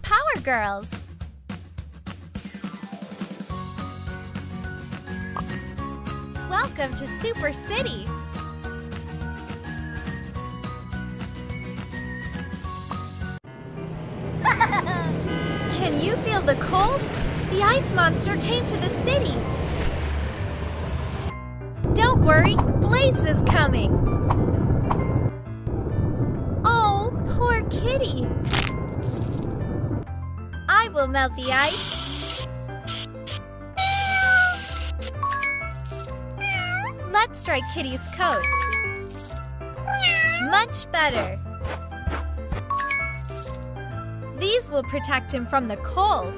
Power Girls. Welcome to Super City. Can you feel the cold? The ice monster came to the city. Don't worry, Blaze is coming. Oh, poor kitty. I will melt the ice. Let's dry Kitty's coat. Much better. These will protect him from the cold.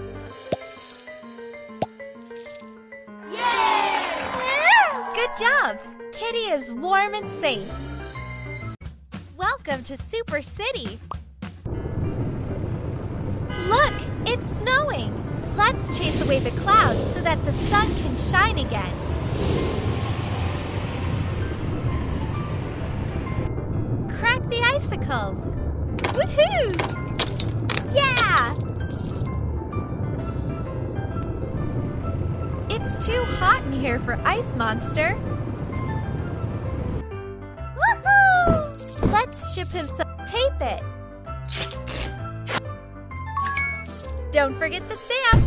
Yay! Good job! Kitty is warm and safe. Welcome to Super City. Look, it's snowing. Let's chase away the clouds so that the sun can shine again. Crack the icicles. Woohoo! Yeah! It's too hot in here for Ice Monster. Woohoo! Let's ship him some. Tape it. Don't forget the stamp.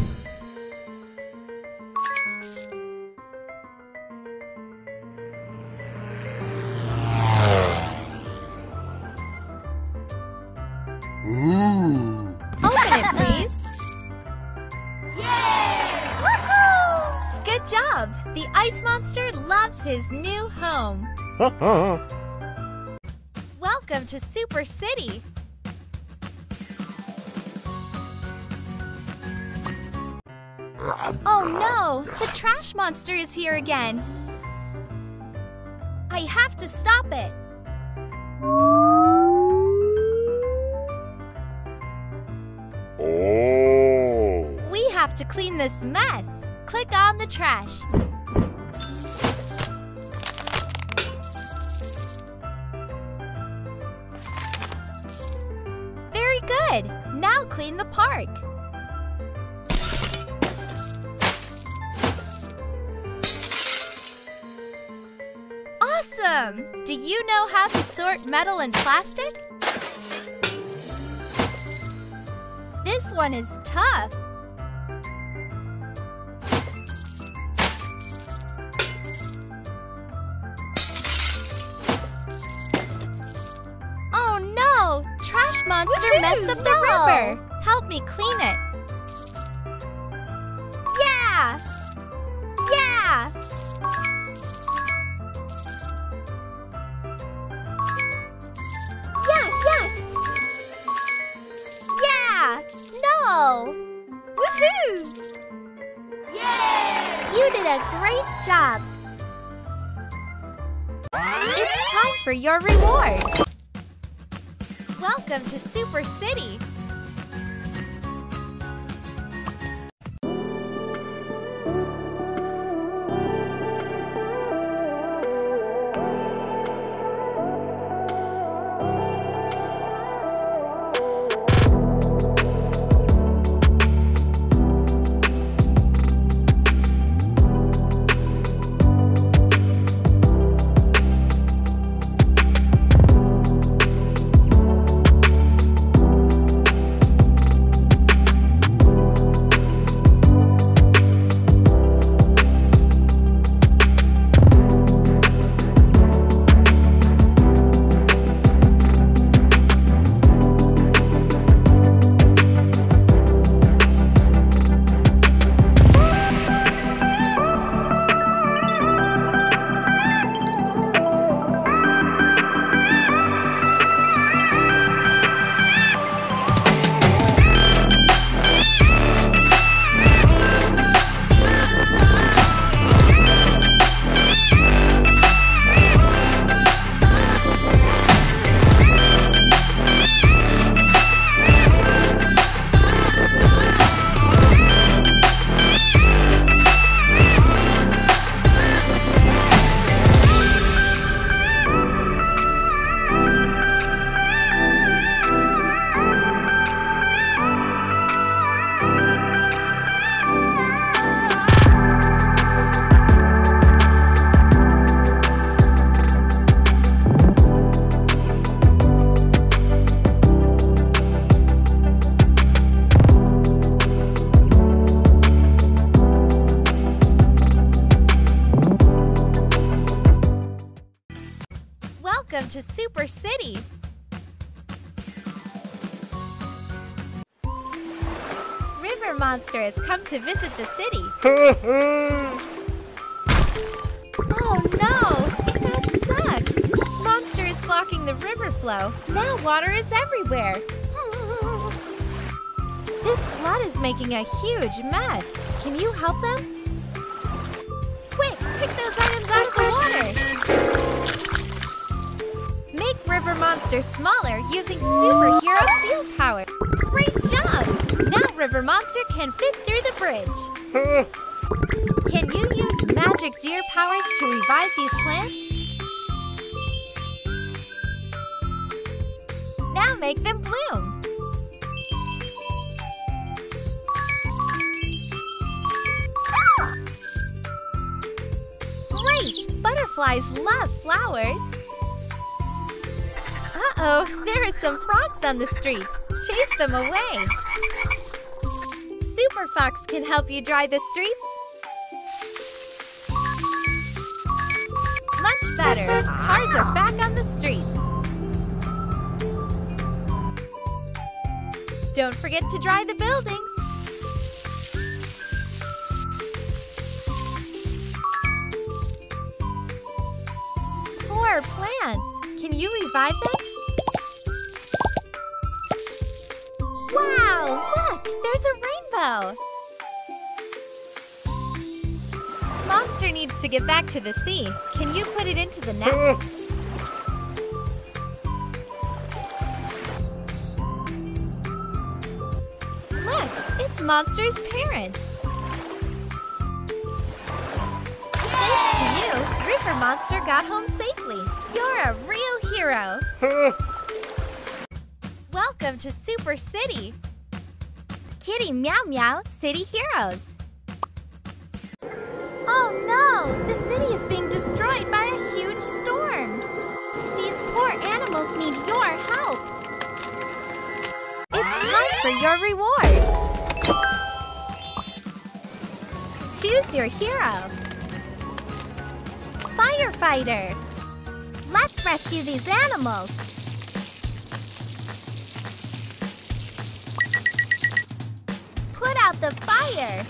Open it, please. Yay! Woohoo! Good job! The ice monster loves his new home. Welcome to Super City. Oh no! The trash monster is here again. I have to stop it. We have to clean this mess. Click on the trash. Very good. Now clean the park. Awesome! Do you know how to sort metal and plastic? This one is tough. Oh no! Trash monster messed up the river. Help me clean it. Yeah! Yeah! Yes! Yeah! No! Woohoo! Yay! You did a great job. It's time for your reward. Welcome to Super City. Welcome to Super City! River Monster has come to visit the city. Oh no! It got stuck! Monster is blocking the river flow. Now water is everywhere. This flood is making a huge mess. Can you help them? Quick, pick those items out of the water! Make River Monster smaller using superhero seal power. Great job! Now River Monster can fit through the bridge. Can you use magic deer powers to revive these plants? Now make them bloom. Great! Butterflies love flowers. Uh-oh, there are some frogs on the street. Chase them away. Super Fox can help you dry the streets. Much better. Cars are back on the streets. Don't forget to dry the buildings. Poor plants. Can you revive them? Wow! Look! There's a rainbow! Monster needs to get back to the sea. Can you put it into the net? Look! It's Monster's parents! Thanks to you, River Monster got home safely. You're a real hero! Welcome to Super City! Kitty Meow Meow City Heroes! Oh no! The city is being destroyed by a huge storm! These poor animals need your help! It's time for your reward! Choose your hero! Firefighter! Let's rescue these animals! Put out the fire!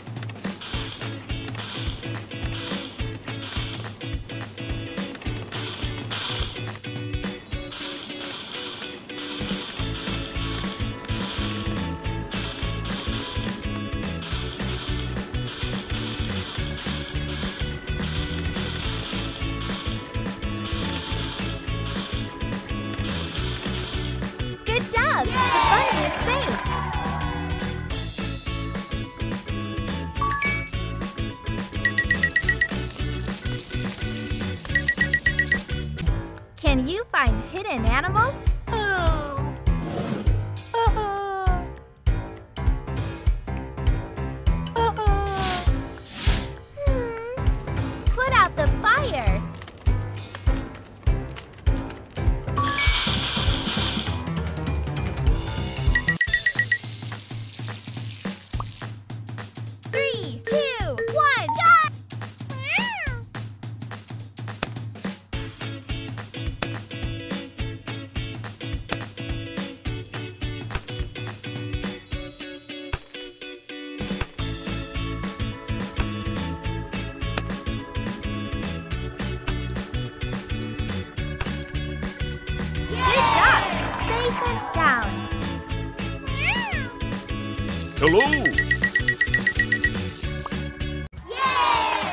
Good job! The bunny is safe! Can you find hidden animals? Oh. Oh. Oh. Put out the fire. Three, two, one, go! Safe and sound. Hello! Yay!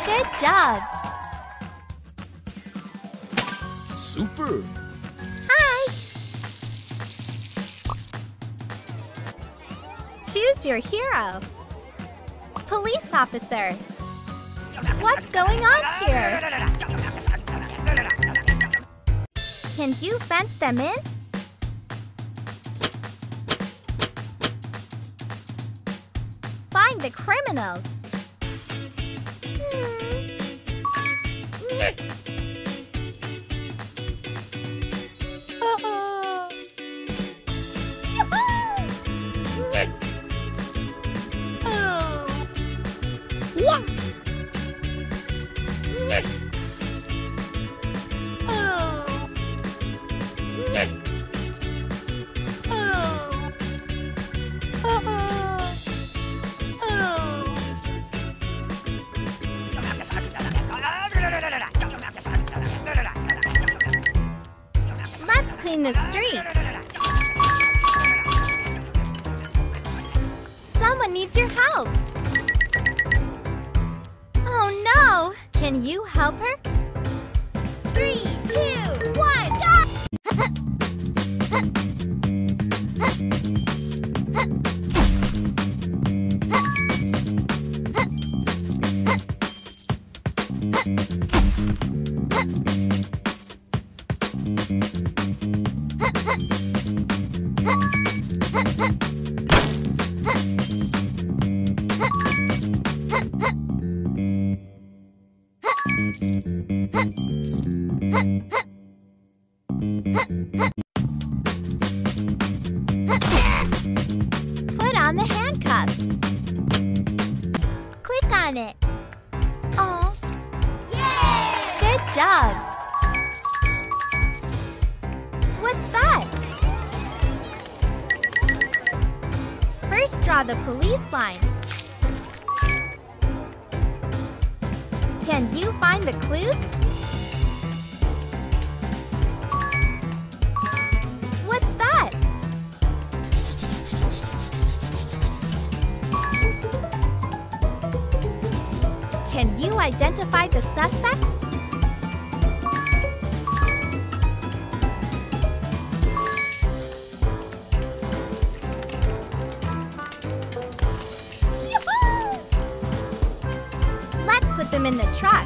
Good job. Super! Hi! Choose your hero. Police officer. What's going on here? Can you fence them in? Find the criminals. clean the street. Someone needs your help. Oh no! Can you help her? 3, 2, 1, go! Put on the handcuffs. Click on it. Oh. Yay! Good job. What's that? First, draw the police line. Can you find the clues? What's that? Can you identify the suspects? Let's put them in the truck.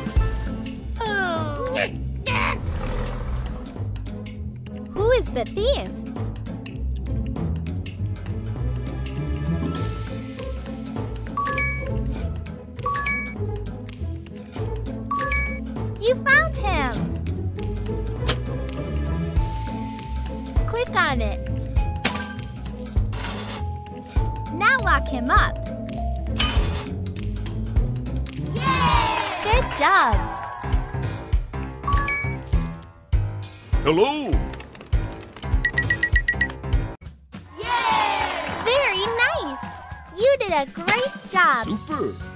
Who is the thief? You found him! Click on it. Now lock him up. Yay! Good job! Hello. Yay! Very nice! You did a great job! Super.